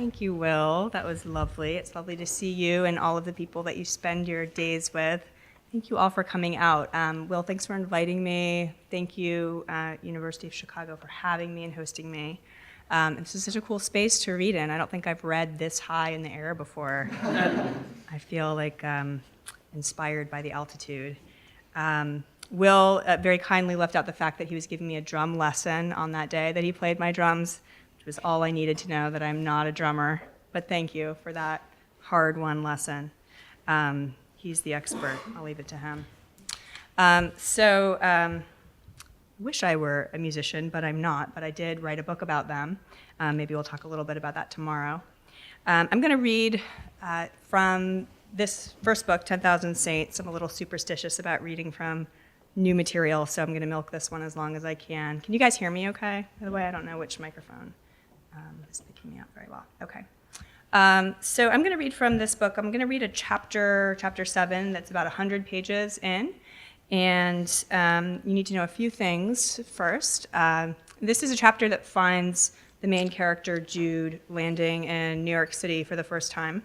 Thank you, Will. That was lovely. It's lovely to see you and all of the people that you spend your days with. Thank you all for coming out. Will, thanks for inviting me. Thank you, University of Chicago, for having me and hosting me. This is such a cool space to read in. I don't think I've read this high in the air before. I feel like inspired by the altitude. Will very kindly left out the fact that he was giving me a drum lesson on that day that he played my drums, which was all I needed to know that I'm not a drummer. But thank you for that hard-won lesson. He's the expert. I'll leave it to him. I wish I were a musician, but I'm not. But I did write a book about them. Maybe we'll talk a little bit about that tomorrow. I'm going to read from this first book, 10,000 Saints. I'm a little superstitious about reading from new material, so I'm going to milk this one as long as I can. Can you guys hear me okay? By the way, I don't know which microphone is picking me up very well. Okay. So I'm going to read from this book. I'm going to read a chapter 7, that's about 100 pages in. And you need to know a few things first. This is a chapter that finds the main character, Jude, landing in New York City for the first time.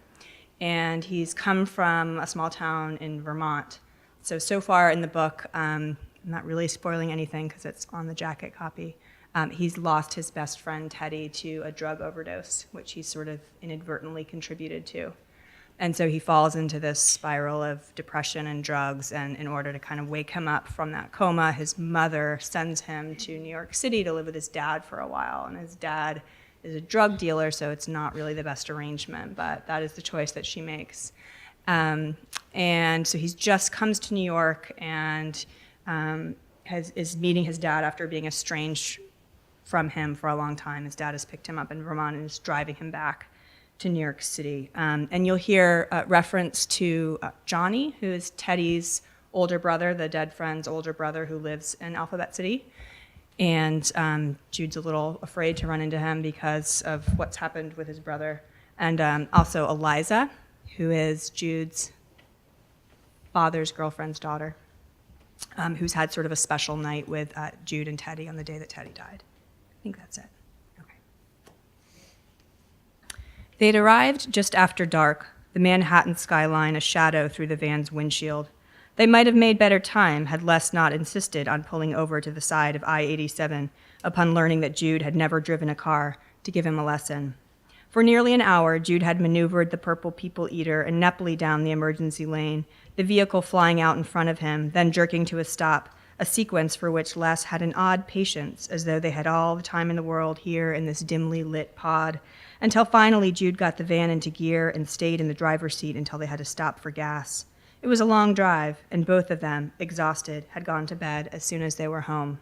And he's come from a small town in Vermont. So far in the book, I'm not really spoiling anything because it's on the jacket copy. He's lost his best friend, Teddy, to a drug overdose, which he sort of inadvertently contributed to. And so he falls into this spiral of depression and drugs, and in order to kind of wake him up from that coma, his mother sends him to New York City to live with his dad for a while. And his dad is a drug dealer, so it's not really the best arrangement, but that is the choice that she makes. And so he just comes to New York and is meeting his dad after being estranged from him for a long time. His dad has picked him up in Vermont and is driving him back to New York City. And you'll hear reference to Johnny, who is Teddy's older brother, the dead friend's older brother who lives in Alphabet City. And Jude's a little afraid to run into him because of what's happened with his brother. And also Eliza, who is Jude's father's girlfriend's daughter, who's had sort of a special night with Jude and Teddy on the day that Teddy died. I think that's it. Okay. They'd arrived just after dark, the Manhattan skyline a shadow through the van's windshield. They might have made better time had Les not insisted on pulling over to the side of I-87 upon learning that Jude had never driven a car to give him a lesson. For nearly an hour, Jude had maneuvered the purple people eater ineptly down the emergency lane, the vehicle flying out in front of him, then jerking to a stop, a sequence for which Les had an odd patience, as though they had all the time in the world here in this dimly lit pod, until finally Jude got the van into gear and stayed in the driver's seat until they had to stop for gas. It was a long drive, and both of them, exhausted, had gone to bed as soon as they were home.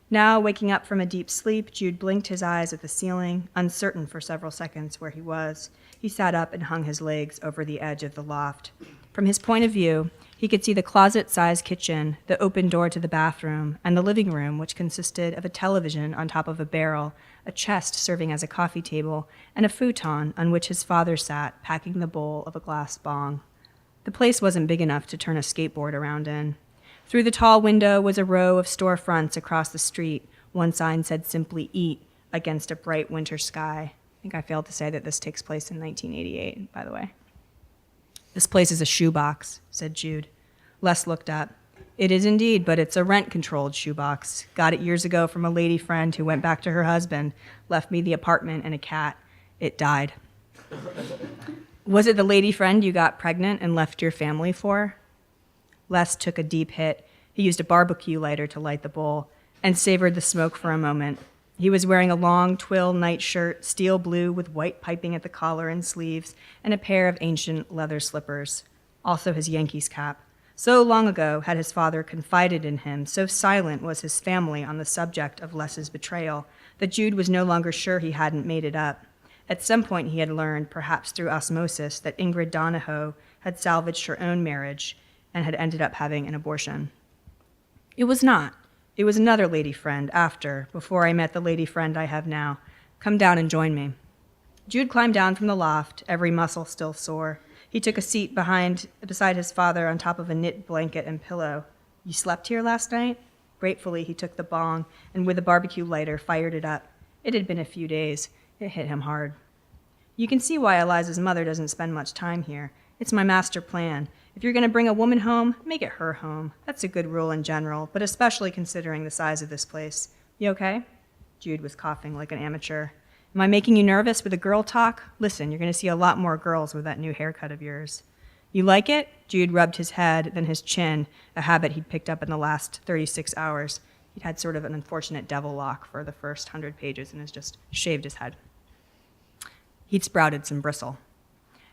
Now, waking up from a deep sleep, Jude blinked his eyes at the ceiling, uncertain for several seconds where he was. He sat up and hung his legs over the edge of the loft. From his point of view, he could see the closet-sized kitchen, the open door to the bathroom, and the living room, which consisted of a television on top of a barrel, a chest serving as a coffee table, and a futon on which his father sat, packing the bowl of a glass bong. The place wasn't big enough to turn a skateboard around in. Through the tall window was a row of storefronts across the street. One sign said simply "Eat" against a bright winter sky. I think I failed to say that this takes place in 1988, by the way. "This place is a shoebox," said Jude. Les looked up. "It is indeed, but it's a rent-controlled shoebox. Got it years ago from a lady friend who went back to her husband, left me the apartment and a cat. It died." "Was it the lady friend you got pregnant and left your family for?" Les took a deep hit. He used a barbecue lighter to light the bowl and savored the smoke for a moment. He was wearing a long twill nightshirt, steel blue with white piping at the collar and sleeves, and a pair of ancient leather slippers. Also his Yankees cap. So long ago had his father confided in him, so silent was his family on the subject of Les's betrayal, that Jude was no longer sure he hadn't made it up. At some point he had learned, perhaps through osmosis, that Ingrid Donahoe had salvaged her own marriage and had ended up having an abortion. It was not. It was another lady friend before I met the lady friend I have now. Come down and join me. Jude climbed down from the loft, every muscle still sore. He took a seat beside his father on top of a knit blanket and pillow. "You slept here last night?" Gratefully, he took the bong and with a barbecue lighter fired it up. It had been a few days. It hit him hard. You can see why Eliza's mother doesn't spend much time here. It's my master plan. If you're going to bring a woman home, make it her home. That's a good rule in general, but especially considering the size of this place. You okay? Jude was coughing like an amateur. Am I making you nervous with the girl talk? Listen, you're going to see a lot more girls with that new haircut of yours. You like it? Jude rubbed his head, then his chin, a habit he'd picked up in the last 36 hours. He'd had sort of an unfortunate devil lock for the first 100 pages and has just shaved his head. He'd sprouted some bristle.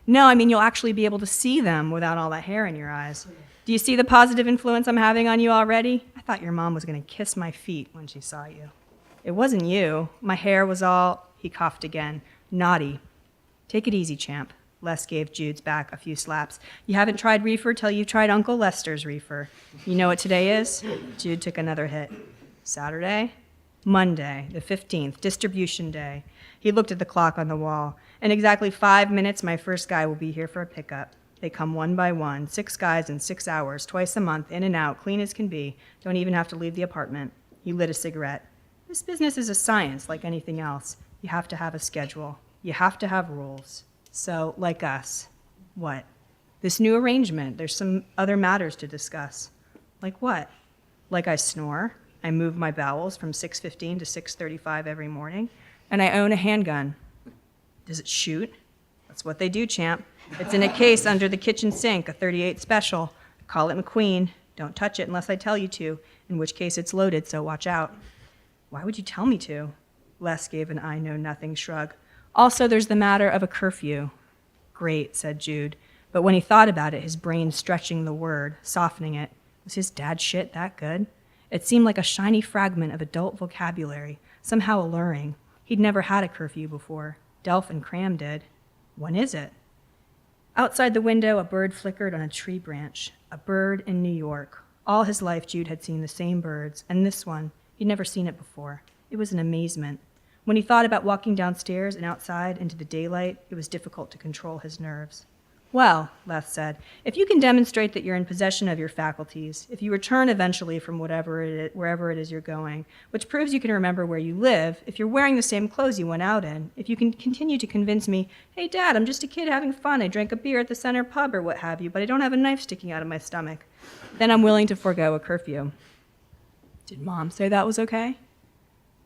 No, I mean, you'll actually be able to see them without all that hair in your eyes. Do you see the positive influence I'm having on you already? I thought your mom was going to kiss my feet when she saw you. It wasn't you. My hair was all, he coughed again, naughty. Take it easy, champ. Les gave Jude's back a few slaps. You haven't tried reefer till you've tried Uncle Lester's reefer. You know what today is? Jude took another hit. Saturday? Monday, the 15th, distribution day. He looked at the clock on the wall. In exactly 5 minutes, my first guy will be here for a pickup. They come one by one, 6 guys in 6 hours, twice a month, in and out, clean as can be. Don't even have to leave the apartment. He lit a cigarette. This business is a science like anything else. You have to have a schedule. You have to have rules. So, like us. What? This new arrangement. There's some other matters to discuss. Like what? Like I snore. I move my bowels from 6:15 to 6:35 every morning. And I own a handgun. Does it shoot? That's what they do, champ. It's in a case under the kitchen sink, a .38 special. Call it McQueen. Don't touch it unless I tell you to, in which case it's loaded, so watch out. Why would you tell me to? Les gave an I-know-nothing shrug. Also, there's the matter of a curfew. Great, said Jude. But when he thought about it, his brain stretching the word, softening it, was his dad's shit that good? It seemed like a shiny fragment of adult vocabulary, somehow alluring. He'd never had a curfew before. Delph and Cram did. When is it? Outside the window, a bird flickered on a tree branch. A bird in New York. All his life, Jude had seen the same birds, and this one, he'd never seen it before. It was an amazement. When he thought about walking downstairs and outside into the daylight, it was difficult to control his nerves. Well, Les said, if you can demonstrate that you're in possession of your faculties, if you return eventually from wherever it is you're going, which proves you can remember where you live, if you're wearing the same clothes you went out in, if you can continue to convince me, hey, Dad, I'm just a kid having fun, I drank a beer at the center pub or what have you, but I don't have a knife sticking out of my stomach, then I'm willing to forego a curfew. Did Mom say that was okay?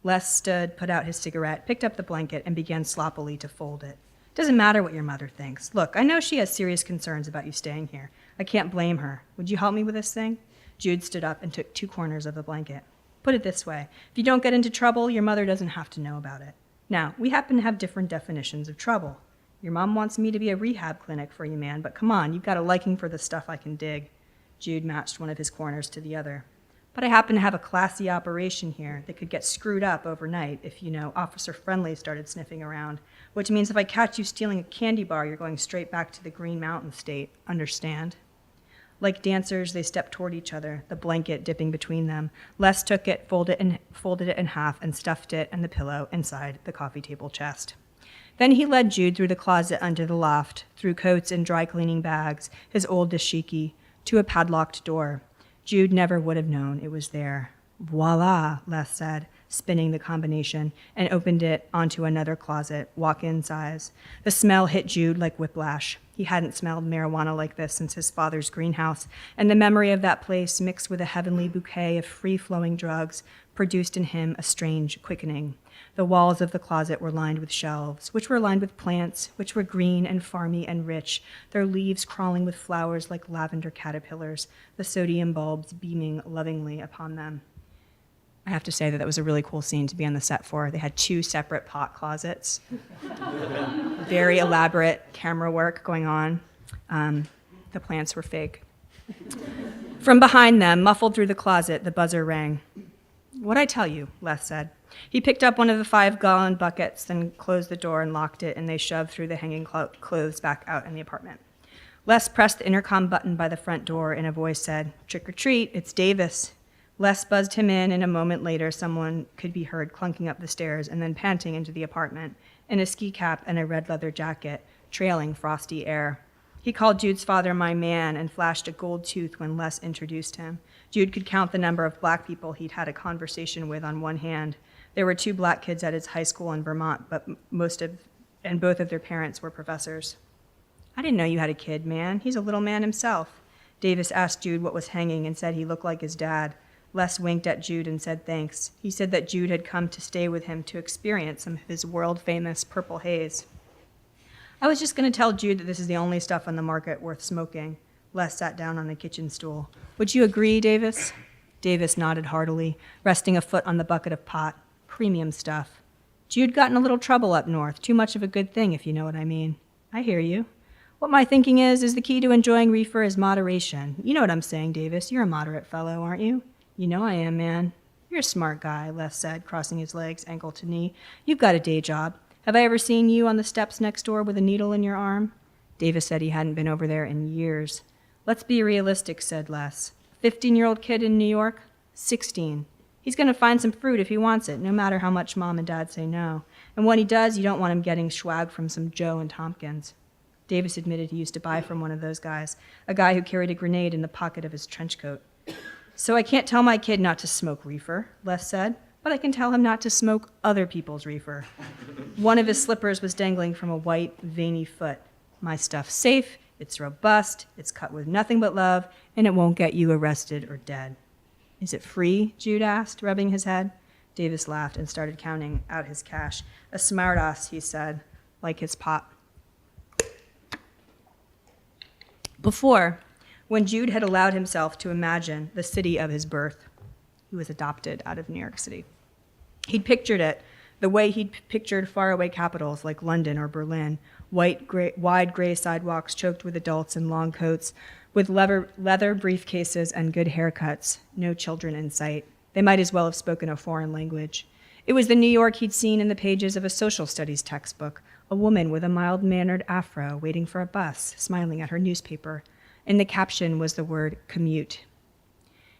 Les stood, put out his cigarette, picked up the blanket, and began sloppily to fold it. Doesn't matter what your mother thinks. Look, I know she has serious concerns about you staying here. I can't blame her. Would you help me with this thing? Jude stood up and took 2 corners of the blanket. Put it this way. If you don't get into trouble, your mother doesn't have to know about it. Now, we happen to have different definitions of trouble. Your mom wants me to be a rehab clinic for you, man, but come on, you've got a liking for the stuff I can dig. Jude matched one of his corners to the other. But I happen to have a classy operation here that could get screwed up overnight if, Officer Friendly started sniffing around, which means if I catch you stealing a candy bar, you're going straight back to the Green Mountain State. Understand? Like dancers, they stepped toward each other, the blanket dipping between them. Les took it, folded it in half, and stuffed it and the pillow inside the coffee table chest. Then he led Jude through the closet under the loft, through coats and dry cleaning bags, his old dashiki, to a padlocked door. Jude never would have known it was there. Voila, Les said, spinning the combination, and opened it onto another closet, walk-in size. The smell hit Jude like whiplash. He hadn't smelled marijuana like this since his father's greenhouse, and the memory of that place, mixed with a heavenly bouquet of free-flowing drugs, produced in him a strange quickening. The walls of the closet were lined with shelves, which were lined with plants, which were green and farmy and rich, their leaves crawling with flowers like lavender caterpillars, the sodium bulbs beaming lovingly upon them. I have to say that was a really cool scene to be on the set for. They had 2 separate pot closets. Very elaborate camera work going on. The plants were fake. From behind them, muffled through the closet, the buzzer rang. What'd I tell you? Les said. He picked up one of the 5-gallon buckets, then closed the door and locked it, and they shoved through the hanging clothes back out in the apartment. Les pressed the intercom button by the front door, and a voice said, "Trick or treat, it's Davis." Les buzzed him in, and a moment later, someone could be heard clunking up the stairs and then panting into the apartment, in a ski cap and a red leather jacket, trailing frosty air. He called Jude's father my man and flashed a gold tooth when Les introduced him. Jude could count the number of black people he'd had a conversation with on one hand. There were 2 black kids at his high school in Vermont, but most of and both of their parents were professors. I didn't know you had a kid, man. He's a little man himself. Davis asked Jude what was hanging and said he looked like his dad. Les winked at Jude and said thanks. He said that Jude had come to stay with him to experience some of his world-famous purple haze. I was just going to tell Jude that this is the only stuff on the market worth smoking. Les sat down on the kitchen stool. Would you agree, Davis? Davis nodded heartily, resting a foot on the bucket of pot. Premium stuff. Jude got in a little trouble up north. Too much of a good thing, if you know what I mean. I hear you. What my thinking is the key to enjoying reefer is moderation. You know what I'm saying, Davis. You're a moderate fellow, aren't you? You know I am, man. You're a smart guy, Les said, crossing his legs, ankle to knee. You've got a day job. Have I ever seen you on the steps next door with a needle in your arm? Davis said he hadn't been over there in years. Let's be realistic, said Les. 15-year-old kid in New York? 16. He's going to find some fruit if he wants it, no matter how much Mom and Dad say no. And when he does, you don't want him getting swag from some Joe and Tompkins. Davis admitted he used to buy from one of those guys, a guy who carried a grenade in the pocket of his trench coat. So I can't tell my kid not to smoke reefer, Les said, but I can tell him not to smoke other people's reefer. One of his slippers was dangling from a white, veiny foot. My stuff's safe, it's robust, it's cut with nothing but love, and it won't get you arrested or dead. Is it free? Jude asked, rubbing his head. Davis laughed and started counting out his cash. A smartass, he said, like his pop. Before, when Jude had allowed himself to imagine the city of his birth, he was adopted out of New York City. He'd pictured it the way he'd pictured faraway capitals like London or Berlin, wide gray sidewalks choked with adults in long coats, with leather briefcases and good haircuts, no children in sight. They might as well have spoken a foreign language. It was the New York he'd seen in the pages of a social studies textbook, a woman with a mild-mannered afro waiting for a bus, smiling at her newspaper. In the caption was the word commute.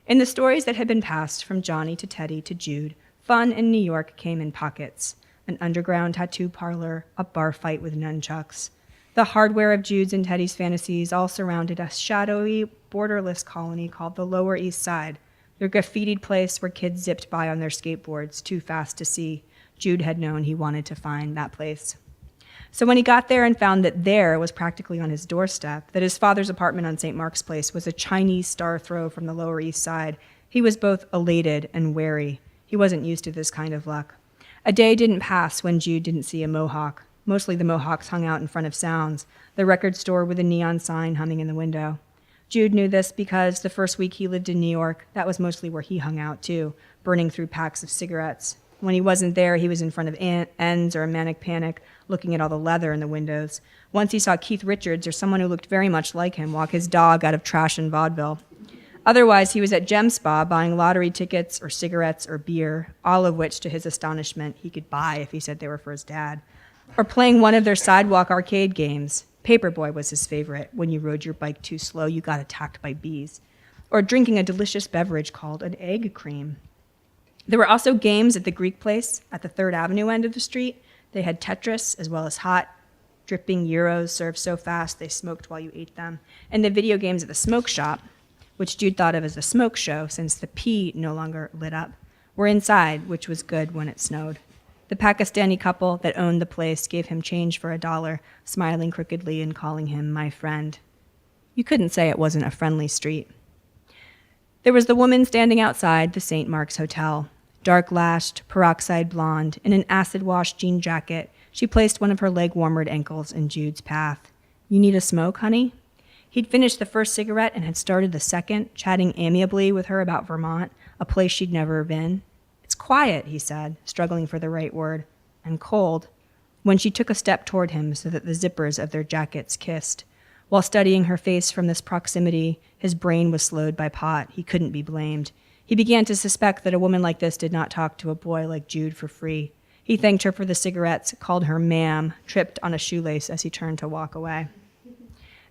In the stories that had been passed from Johnny to Teddy to Jude, fun in New York came in pockets. An underground tattoo parlor, a bar fight with nunchucks. The hardware of Jude's and Teddy's fantasies all surrounded a shadowy, borderless colony called the Lower East Side, their graffitied place where kids zipped by on their skateboards, too fast to see. Jude had known he wanted to find that place. So when he got there and found that there was practically on his doorstep, that his father's apartment on St. Mark's Place was a Chinese star throw from the Lower East Side, he was both elated and wary. He wasn't used to this kind of luck. A day didn't pass when Jude didn't see a Mohawk. Mostly the Mohawks hung out in front of Sounds, the record store with a neon sign humming in the window. Jude knew this because the first week he lived in New York, that was mostly where he hung out too, burning through packs of cigarettes. When he wasn't there, he was in front of Ends or a Manic Panic, looking at all the leather in the windows. Once he saw Keith Richards or someone who looked very much like him walk his dog out of trash and vaudeville. Otherwise, he was at Gem Spa buying lottery tickets or cigarettes or beer, all of which, to his astonishment, he could buy if he said they were for his dad. Or playing one of their sidewalk arcade games. Paperboy was his favorite. When you rode your bike too slow, you got attacked by bees. Or drinking a delicious beverage called an egg cream. There were also games at the Greek Place at the 3rd Avenue end of the street. They had Tetris as well as hot, dripping gyros served so fast they smoked while you ate them. And the video games at the smoke shop, which Jude thought of as a smoke show since the P no longer lit up, were inside, which was good when it snowed. The Pakistani couple that owned the place gave him change for $1, smiling crookedly and calling him my friend. You couldn't say it wasn't a friendly street. There was the woman standing outside the St. Mark's Hotel. Dark-lashed, peroxide blonde, in an acid-washed jean jacket, she placed one of her leg-warmered ankles in Jude's path. You need a smoke, honey? He'd finished the first cigarette and had started the second, chatting amiably with her about Vermont, a place she'd never been. It's quiet, he said, struggling for the right word, and cold, when she took a step toward him so that the zippers of their jackets kissed. While studying her face from this proximity, his brain was slowed by pot. He couldn't be blamed. He began to suspect that a woman like this did not talk to a boy like Jude for free. He thanked her for the cigarettes, called her ma'am, tripped on a shoelace as he turned to walk away.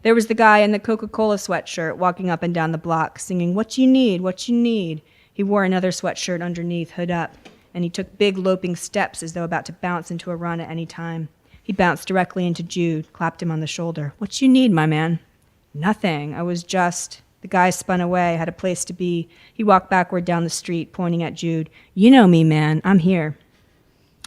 There was the guy in the Coca-Cola sweatshirt walking up and down the block, singing, "What you need, what you need." He wore another sweatshirt underneath, hood up, and he took big loping steps as though about to bounce into a run at any time. He bounced directly into Jude, clapped him on the shoulder. "What you need, my man?" "Nothing. I was just..." The guy spun away, had a place to be. He walked backward down the street, pointing at Jude. "You know me, man. I'm here."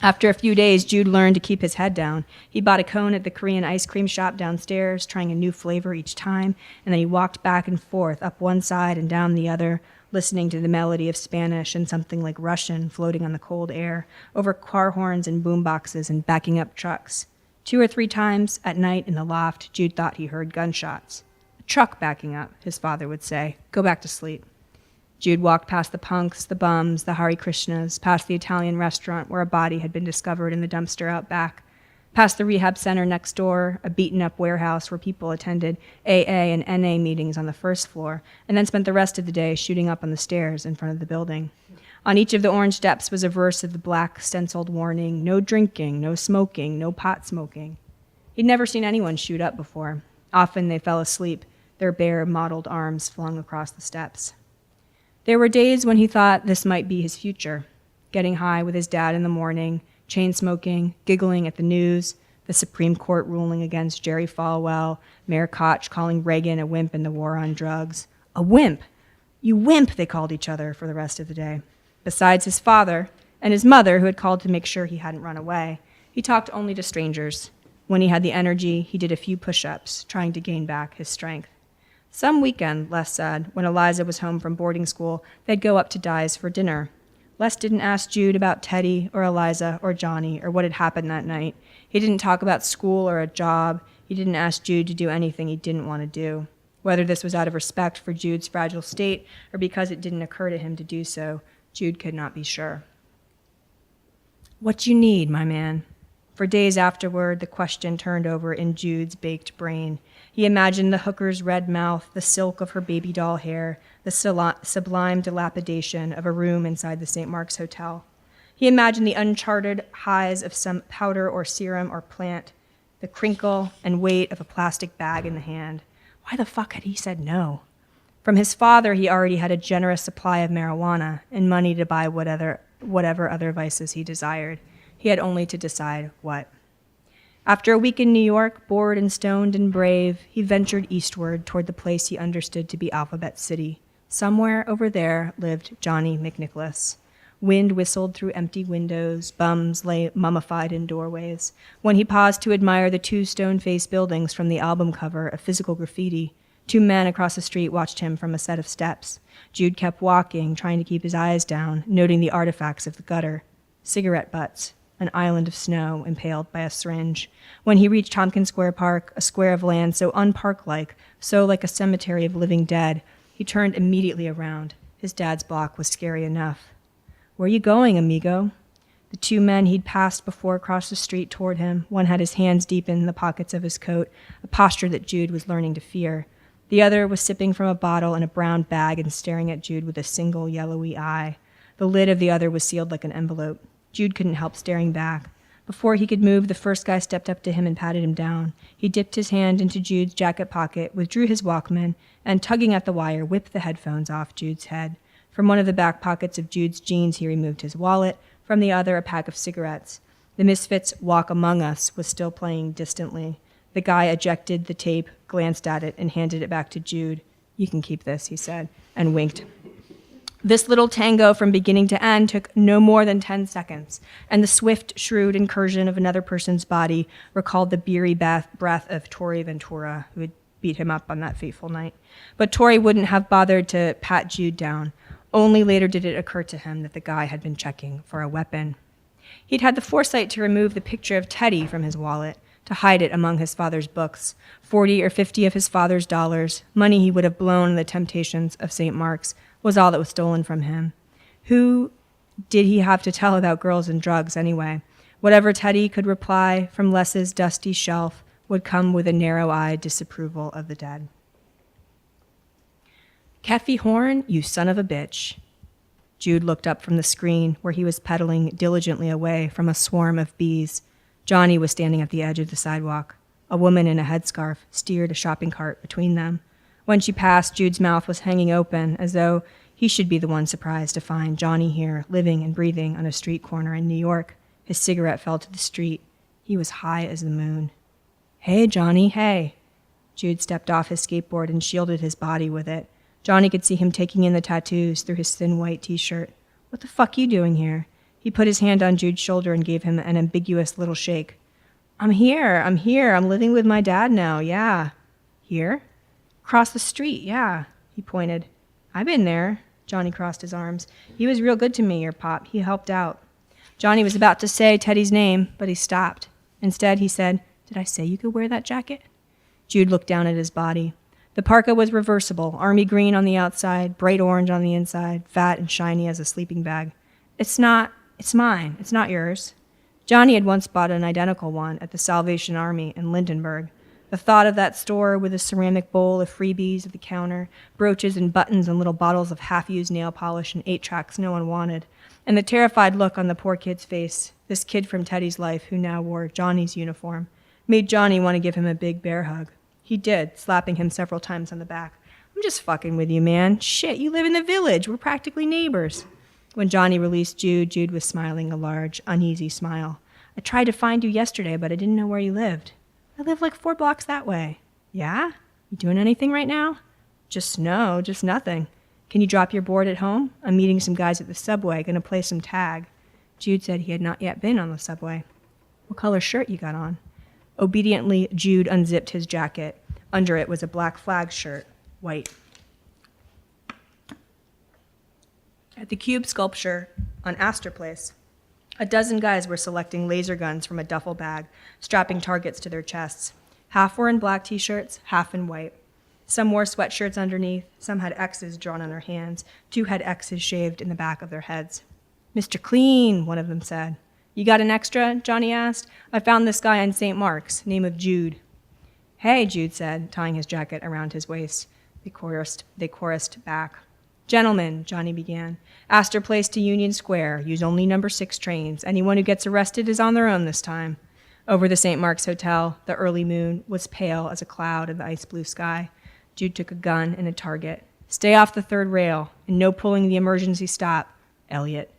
After a few days, Jude learned to keep his head down. He bought a cone at the Korean ice cream shop downstairs, trying a new flavor each time, and then he walked back and forth, up one side and down the other, listening to the melody of Spanish and something like Russian floating on the cold air, over car horns and boom boxes and backing up trucks. 2 or 3 times at night in the loft, Jude thought he heard gunshots. "A truck backing up," his father would say. "Go back to sleep." Jude walked past the punks, the bums, the Hare Krishnas, past the Italian restaurant where a body had been discovered in the dumpster out back, past the rehab center next door, a beaten-up warehouse where people attended AA and NA meetings on the first floor, and then spent the rest of the day shooting up on the stairs in front of the building. On each of the orange steps was a verse of the black stenciled warning, "No drinking, no smoking, no pot smoking." He'd never seen anyone shoot up before. Often they fell asleep, their bare, mottled arms flung across the steps. There were days when he thought this might be his future, getting high with his dad in the morning, chain smoking, giggling at the news, the Supreme Court ruling against Jerry Falwell, Mayor Koch calling Reagan a wimp in the war on drugs. A wimp! You wimp, they called each other for the rest of the day. Besides his father and his mother, who had called to make sure he hadn't run away, he talked only to strangers. When he had the energy, he did a few push-ups, trying to gain back his strength. Some weekend, Les said, when Eliza was home from boarding school, they'd go up to Di's for dinner. Les didn't ask Jude about Teddy or Eliza or Johnny or what had happened that night. He didn't talk about school or a job. He didn't ask Jude to do anything he didn't want to do. Whether this was out of respect for Jude's fragile state or because it didn't occur to him to do so, Jude could not be sure. "What you need, my man?" For days afterward, the question turned over in Jude's baked brain. He imagined the hooker's red mouth, the silk of her baby doll hair, the sublime dilapidation of a room inside the St. Mark's Hotel. He imagined the uncharted highs of some powder or serum or plant, the crinkle and weight of a plastic bag in the hand. Why the fuck had he said no? From his father, he already had a generous supply of marijuana and money to buy whatever other vices he desired. He had only to decide what. After a week in New York, bored and stoned and brave, he ventured eastward toward the place he understood to be Alphabet City. Somewhere over there lived Johnny McNicholas. Wind whistled through empty windows, bums lay mummified in doorways. When he paused to admire the 2 stone-faced buildings from the album cover of Physical Graffiti, 2 men across the street watched him from a set of steps. Jude kept walking, trying to keep his eyes down, noting the artifacts of the gutter. Cigarette butts, an island of snow impaled by a syringe. When he reached Tompkins Square Park, a square of land so unpark-like, so like a cemetery of living dead, he turned immediately around. His dad's block was scary enough. "Where you going, amigo?" The 2 men he'd passed before crossed the street toward him. One had his hands deep in the pockets of his coat, a posture that Jude was learning to fear. The other was sipping from a bottle in a brown bag and staring at Jude with a single yellowy eye. The lid of the other was sealed like an envelope. Jude couldn't help staring back. Before he could move, the first guy stepped up to him and patted him down. He dipped his hand into Jude's jacket pocket, withdrew his Walkman, and tugging at the wire, whipped the headphones off Jude's head. From one of the back pockets of Jude's jeans, he removed his wallet. From the other, a pack of cigarettes. The Misfits' Walk Among Us was still playing distantly. The guy ejected the tape, glanced at it, and handed it back to Jude. "You can keep this," he said, and winked. This little tango from beginning to end took no more than 10 seconds, and the swift, shrewd incursion of another person's body recalled the beery breath of Torrey Ventura, who had beat him up on that fateful night. But Torrey wouldn't have bothered to pat Jude down. Only later did it occur to him that the guy had been checking for a weapon. He'd had the foresight to remove the picture of Teddy from his wallet, to hide it among his father's books, 40 or 50 of his father's dollars, money he would have blown in the temptations of St. Mark's, was all that was stolen from him. Who did he have to tell about girls and drugs anyway? Whatever Teddy could reply from Les's dusty shelf would come with a narrow-eyed disapproval of the dead. "Keffy Horn, you son of a bitch." Jude looked up from the screen where he was pedaling diligently away from a swarm of bees. Johnny was standing at the edge of the sidewalk. A woman in a headscarf steered a shopping cart between them. When she passed, Jude's mouth was hanging open, as though he should be the one surprised to find Johnny here, living and breathing on a street corner in New York. His cigarette fell to the street. He was high as the moon. "Hey, Johnny, hey." Jude stepped off his skateboard and shielded his body with it. Johnny could see him taking in the tattoos through his thin white T-shirt. "What the fuck you doing here?" He put his hand on Jude's shoulder and gave him an ambiguous little shake. I'm here. I'm living with my dad now, yeah. Here? Across the street, yeah. He pointed. I've been there. Johnny crossed his arms. He was real good to me, your pop. He helped out. Johnny was about to say Teddy's name, but he stopped. Instead, he said, Did I say you could wear that jacket? Jude looked down at his body. The parka was reversible, army green on the outside, bright orange on the inside, fat and shiny as a sleeping bag. It's mine. It's not yours. Johnny had once bought an identical one at the Salvation Army in Lindenberg. The thought of that store with a ceramic bowl of freebies at the counter, brooches and buttons and little bottles of half-used nail polish and 8-tracks no one wanted, and the terrified look on the poor kid's face, this kid from Teddy's life who now wore Johnny's uniform, made Johnny want to give him a big bear hug. He did, slapping him several times on the back. I'm just fucking with you, man. Shit, you live in the village. We're practically neighbors. When Johnny released Jude, Jude was smiling a large, uneasy smile. I tried to find you yesterday, but I didn't know where you lived. I live like 4 blocks that way. Yeah? You doing anything right now? Just nothing. Can you drop your board at home? I'm meeting some guys at the subway, gonna play some tag. Jude said he had not yet been on the subway. What color shirt you got on? Obediently, Jude unzipped his jacket. Under it was a black flag shirt, white. At the cube sculpture on Astor Place, a dozen guys were selecting laser guns from a duffel bag, strapping targets to their chests. Half were in black T-shirts, half in white. Some wore sweatshirts underneath, some had X's drawn on their hands, 2 had X's shaved in the back of their heads. Mr. Clean, one of them said. You got an extra? Johnny asked. I found this guy on St. Mark's, name of Jude. Hey, Jude said, tying his jacket around his waist. They chorused back. Gentlemen, Johnny began, Astor Place to Union Square. Use only number 6 trains. Anyone who gets arrested is on their own this time. Over the St. Mark's Hotel, the early moon was pale as a cloud in the ice blue sky. Jude took a gun and a target. Stay off the 3rd rail, and no pulling the emergency stop, Elliot.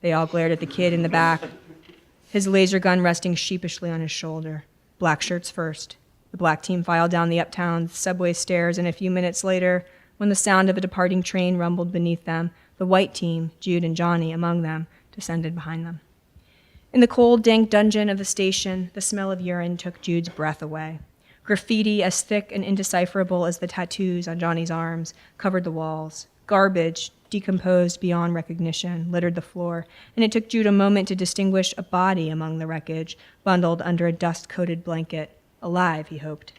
They all glared at the kid in the back, his laser gun resting sheepishly on his shoulder. Black shirts first. The black team filed down the uptown subway stairs, and a few minutes later, when the sound of a departing train rumbled beneath them, the white team, Jude and Johnny among them, descended behind them. In the cold, dank dungeon of the station, the smell of urine took Jude's breath away. Graffiti, as thick and indecipherable as the tattoos on Johnny's arms, covered the walls. Garbage, decomposed beyond recognition, littered the floor, and it took Jude a moment to distinguish a body among the wreckage, bundled under a dust-coated blanket. Alive, he hoped.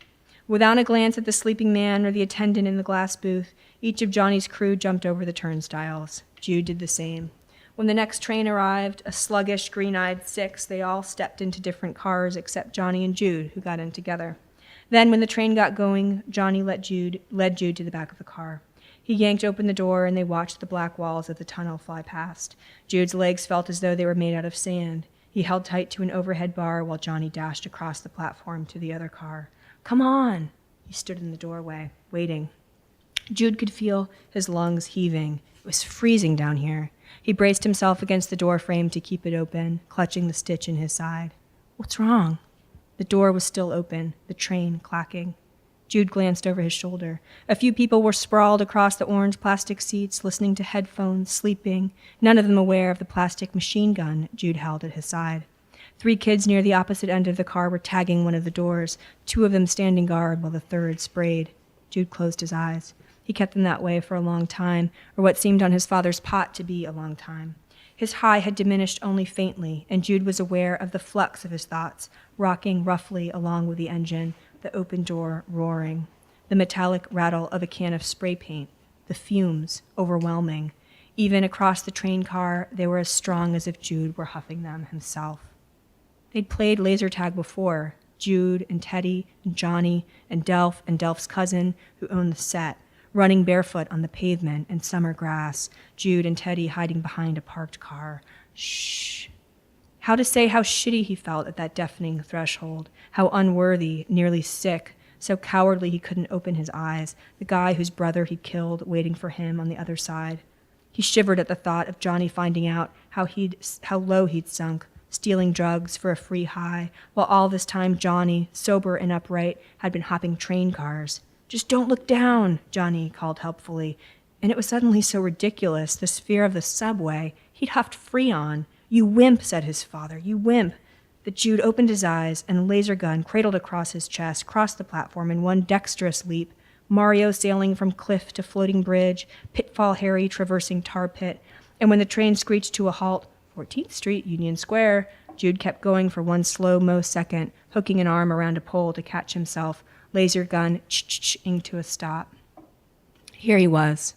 Without a glance at the sleeping man or the attendant in the glass booth, each of Johnny's crew jumped over the turnstiles. Jude did the same. When the next train arrived, a sluggish, green-eyed 6, they all stepped into different cars except Johnny and Jude, who got in together. Then, when the train got going, Johnny led Jude to the back of the car. He yanked open the door, and they watched the black walls of the tunnel fly past. Jude's legs felt as though they were made out of sand. He held tight to an overhead bar while Johnny dashed across the platform to the other car. Come on! He stood in the doorway, waiting. Jude could feel his lungs heaving. It was freezing down here. He braced himself against the door frame to keep it open, clutching the stitch in his side. What's wrong? The door was still open, the train clacking. Jude glanced over his shoulder. A few people were sprawled across the orange plastic seats, listening to headphones, sleeping, none of them aware of the plastic machine gun Jude held at his side. 3 kids near the opposite end of the car were tagging one of the doors, 2 of them standing guard while the 3rd sprayed. Jude closed his eyes. He kept them that way for a long time, or what seemed on his father's pot to be a long time. His high had diminished only faintly, and Jude was aware of the flux of his thoughts, rocking roughly along with the engine, the open door roaring, the metallic rattle of a can of spray paint, the fumes overwhelming. Even across the train car, they were as strong as if Jude were huffing them himself. They'd played laser tag before, Jude and Teddy and Johnny and Delph's cousin who owned the set, running barefoot on the pavement and summer grass, Jude and Teddy hiding behind a parked car. Shh. How to say how shitty he felt at that deafening threshold, how unworthy, nearly sick, so cowardly he couldn't open his eyes, the guy whose brother he'd killed waiting for him on the other side. He shivered at the thought of Johnny finding out how low he'd sunk, stealing drugs for a free high, while all this time Johnny, sober and upright, had been hopping train cars. Just don't look down, Johnny called helpfully. And it was suddenly so ridiculous, this fear of the subway he'd huffed free on, "You wimp," said his father, "you wimp." But Jude opened his eyes, and the laser gun, cradled across his chest, crossed the platform in one dexterous leap, Mario sailing from cliff to floating bridge, Pitfall Harry traversing tar pit, and when the train screeched to a halt, 14th Street, Union Square, Jude kept going for one slow-mo second, hooking an arm around a pole to catch himself, laser gun ch-ch-ing to a stop. Here he was.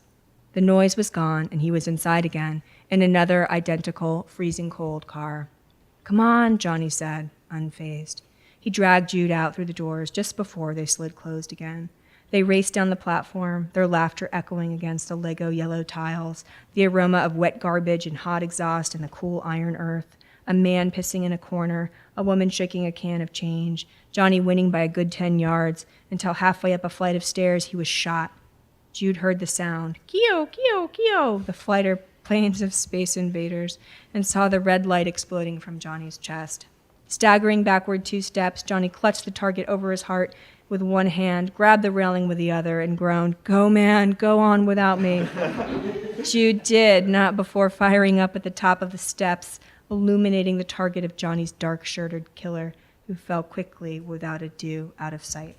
The noise was gone, and he was inside again, in another identical, freezing cold car. "Come on," Johnny said, unfazed. He dragged Jude out through the doors just before they slid closed again. They raced down the platform, their laughter echoing against the Lego yellow tiles, the aroma of wet garbage and hot exhaust and the cool iron earth, a man pissing in a corner, a woman shaking a can of change, Johnny winning by a good 10 yards, until halfway up a flight of stairs he was shot. Jude heard the sound, "Keo, keo, keo," the fighter planes of Space Invaders, and saw the red light exploding from Johnny's chest. Staggering backward 2 steps, Johnny clutched the target over his heart with one hand, grabbed the railing with the other, and groaned, "Go, man, go on without me." Jude did, not before firing up at the top of the steps, illuminating the target of Johnny's dark-shirted killer, who fell quickly, without ado, out of sight.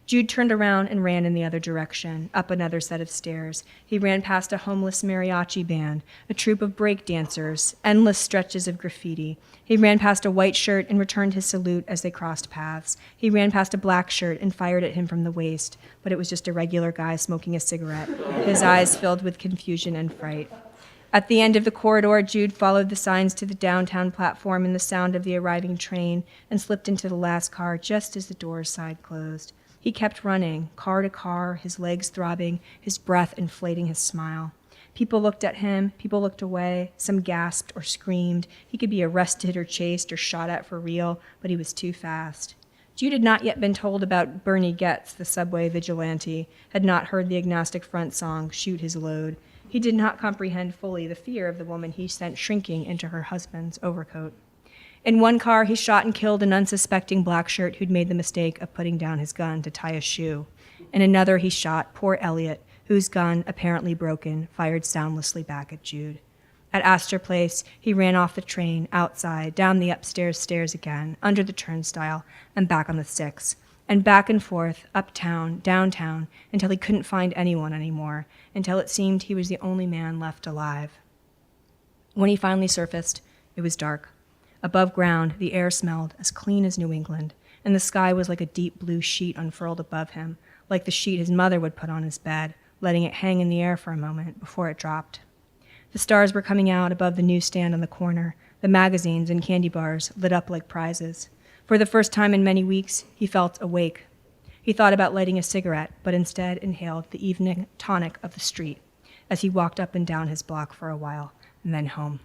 Jude turned around and ran in the other direction, up another set of stairs. He ran past a homeless mariachi band, a troupe of break dancers, endless stretches of graffiti. He ran past a white shirt and returned his salute as they crossed paths. He ran past a black shirt and fired at him from the waist, but it was just a regular guy smoking a cigarette, his eyes filled with confusion and fright. At the end of the corridor, Jude followed the signs to the downtown platform and the sound of the arriving train and slipped into the last car just as the door's side closed. He kept running, car to car, his legs throbbing, his breath inflating his smile. People looked at him, people looked away, some gasped or screamed. He could be arrested or chased or shot at for real, but he was too fast. Jude had not yet been told about Bernie Getz, the subway vigilante, had not heard the agnostic front song, Shoot His Load. He did not comprehend fully the fear of the woman he sent shrinking into her husband's overcoat. In one car, he shot and killed an unsuspecting black shirt who'd made the mistake of putting down his gun to tie a shoe. In another, he shot poor Elliot, whose gun, apparently broken, fired soundlessly back at Jude. At Astor Place, he ran off the train, outside, down the upstairs stairs again, under the turnstile, and back on the 6, and back and forth, uptown, downtown, until he couldn't find anyone anymore, until it seemed he was the only man left alive. When he finally surfaced, it was dark. Above ground, the air smelled as clean as New England, and the sky was like a deep blue sheet unfurled above him, like the sheet his mother would put on his bed, letting it hang in the air for a moment before it dropped. The stars were coming out above the newsstand on the corner, the magazines and candy bars lit up like prizes. For the first time in many weeks, he felt awake. He thought about lighting a cigarette, but instead inhaled the evening tonic of the street as he walked up and down his block for a while, and then home.